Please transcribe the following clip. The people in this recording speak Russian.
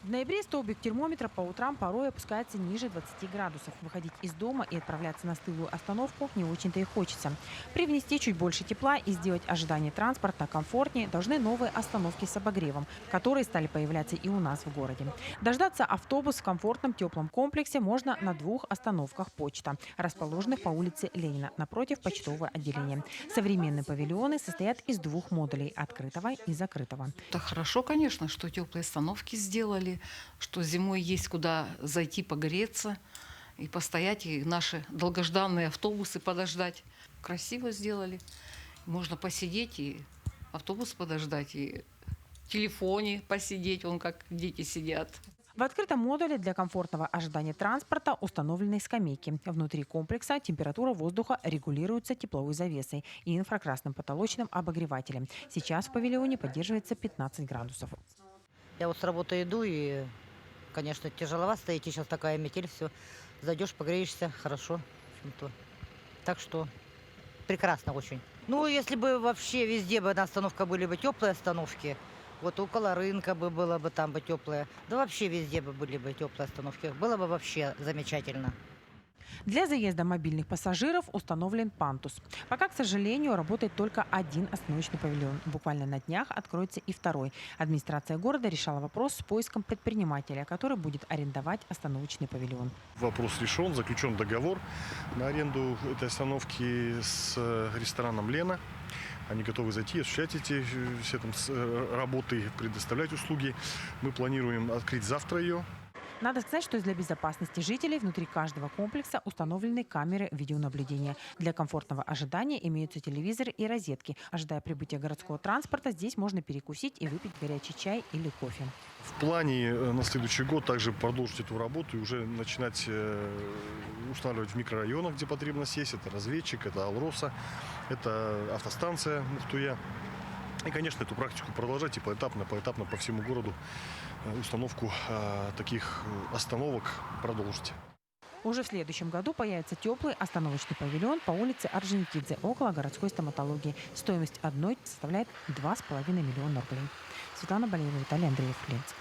В ноябре столбик термометра по утрам порой опускается ниже 20 градусов. Выходить из дома и отправляться на стылую остановку не очень-то и хочется. Привнести чуть больше тепла и сделать ожидание транспорта комфортнее должны новые остановки с обогревом, которые стали появляться и у нас в городе. Дождаться автобус в комфортном теплом комплексе можно на двух остановках «Почта», расположенных по улице Ленина, напротив почтового отделения. Современные павильоны состоят из двух модулей – открытого и закрытого. Это хорошо, конечно, что теплые остановки сделали, что зимой есть куда зайти погреться и постоять, и наши долгожданные автобусы подождать. Красиво сделали. Можно посидеть и автобус подождать, и в телефоне посидеть, вон как дети сидят. В открытом модуле для комфортного ожидания транспорта установлены скамейки. Внутри комплекса температура воздуха регулируется тепловой завесой и инфракрасным потолочным обогревателем. Сейчас в павильоне поддерживается 15 градусов. Я вот с работы иду, и, конечно, тяжеловато стоять. Сейчас такая метель, все. Зайдешь, погреешься, хорошо. В общем-то. Так что прекрасно очень. Ну, если бы вообще везде бы на остановках были бы теплые остановки, вот около рынка бы было бы там бы теплые, да вообще везде бы были бы теплые остановки, было бы вообще замечательно. Для заезда мобильных пассажиров установлен пандус. Пока, к сожалению, работает только один остановочный павильон. Буквально на днях откроется и второй. Администрация города решала вопрос с поиском предпринимателя, который будет арендовать остановочный павильон. Вопрос решен, заключен договор на аренду этой остановки с рестораном «Лена». Они готовы зайти, осуществлять эти все там работы, предоставлять услуги. Мы планируем открыть завтра ее. Надо сказать, что для безопасности жителей внутри каждого комплекса установлены камеры видеонаблюдения. Для комфортного ожидания имеются телевизоры и розетки. Ожидая прибытия городского транспорта, здесь можно перекусить и выпить горячий чай или кофе. В плане на следующий год также продолжить эту работу и уже начинать устанавливать в микрорайонах, где потребность есть. Это разведчик, это Алроса, это автостанция Мухтуя. И, конечно, эту практику продолжать и поэтапно по всему городу установку таких остановок продолжить. Уже в следующем году появится теплый остановочный павильон по улице Орджоникидзе около городской стоматологии. Стоимость одной составляет 2,5 миллиона рублей. Светлана Болеева, Виталий Андреев, Ленск.